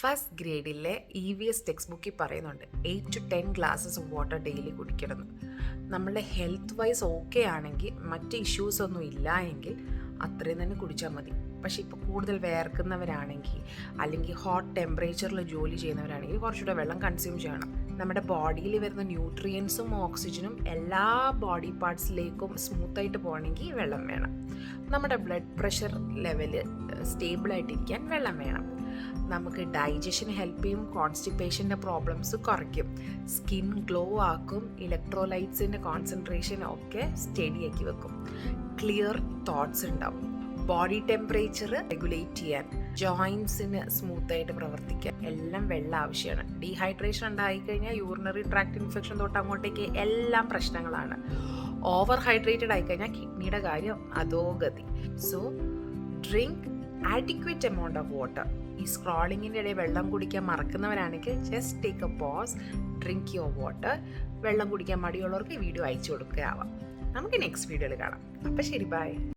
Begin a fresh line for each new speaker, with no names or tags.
First ഗ്രേഡിലെ EVS text ബുക്കിൽ പറയുന്നുണ്ട് 8 to 10 glasses of water daily കുടിക്കണം. നമ്മളുടെ ഹെൽത്ത് വൈസ് ഓക്കെ ആണെങ്കിൽ, മറ്റ് ഇഷ്യൂസ് ഒന്നും ഇല്ല എങ്കിൽ അത്രയും തന്നെ കുടിച്ചാൽ മതി. പക്ഷേ ഇപ്പോൾ കൂടുതൽ വേർക്കുന്നവരാണെങ്കിൽ, അല്ലെങ്കിൽ ഹോട്ട് ടെമ്പറേച്ചറിൽ ജോലി ചെയ്യുന്നവരാണെങ്കിൽ കുറച്ചുകൂടെ വെള്ളം കൺസ്യൂം ചെയ്യണം. നമ്മുടെ ബോഡിയിൽ വരുന്ന ന്യൂട്രിയൻസും ഓക്സിജനും എല്ലാ ബോഡി പാർട്സിലേക്കും സ്മൂത്തായിട്ട് പോകണമെങ്കിൽ വെള്ളം വേണം. നമ്മുടെ ബ്ലഡ് പ്രഷർ ലെവല് സ്റ്റേബിളായിട്ടിരിക്കാൻ വെള്ളം വേണം. നമുക്ക് ഡൈജഷന് ഹെൽപ്പ് ചെയ്യും, കോൺസ്റ്റിപ്പേഷൻ്റെ പ്രോബ്ലംസ് കുറയ്ക്കും, സ്കിൻ ഗ്ലോ ആക്കും, ഇലക്ട്രോലൈറ്റ്സിൻ്റെ കോൺസെൻട്രേഷൻ ഒക്കെ സ്റ്റഡിയാക്കി വെക്കും, ക്ലിയർ തോട്ട്സ് ഉണ്ടാവും, ബോഡി ടെമ്പറേച്ചർ റെഗുലേറ്റ് ചെയ്യാൻ, ജോയിൻസിന് സ്മൂത്തായിട്ട് പ്രവർത്തിക്കാൻ എല്ലാം വെള്ളം ആവശ്യമാണ്. ഡീഹൈഡ്രേഷൻ ഉണ്ടായിക്കഴിഞ്ഞാൽ യൂറിനറി ട്രാക്ട് ഇൻഫെക്ഷൻ തൊട്ട് അങ്ങോട്ടേക്ക് എല്ലാം പ്രശ്നങ്ങളാണ്. ഓവർ ഹൈഡ്രേറ്റഡ് ആയിക്കഴിഞ്ഞാൽ കിഡ്നിയുടെ കാര്യം അധോഗതി. So drink adequate amount of water. ഈ സ്ക്രോളിങ്ങിൻ്റെ ഇടയിൽ വെള്ളം കുടിക്കാൻ മറക്കുന്നവരാണെങ്കിൽ just take a pause, drink your water. വെള്ളം കുടിക്കാൻ മടിയുള്ളവർക്ക് ഈ വീഡിയോ അയച്ചു കൊടുക്കുകയാവാം. നമുക്ക് നെക്സ്റ്റ് വീഡിയോയിൽ കാണാം. അപ്പം ശരി, ബൈ.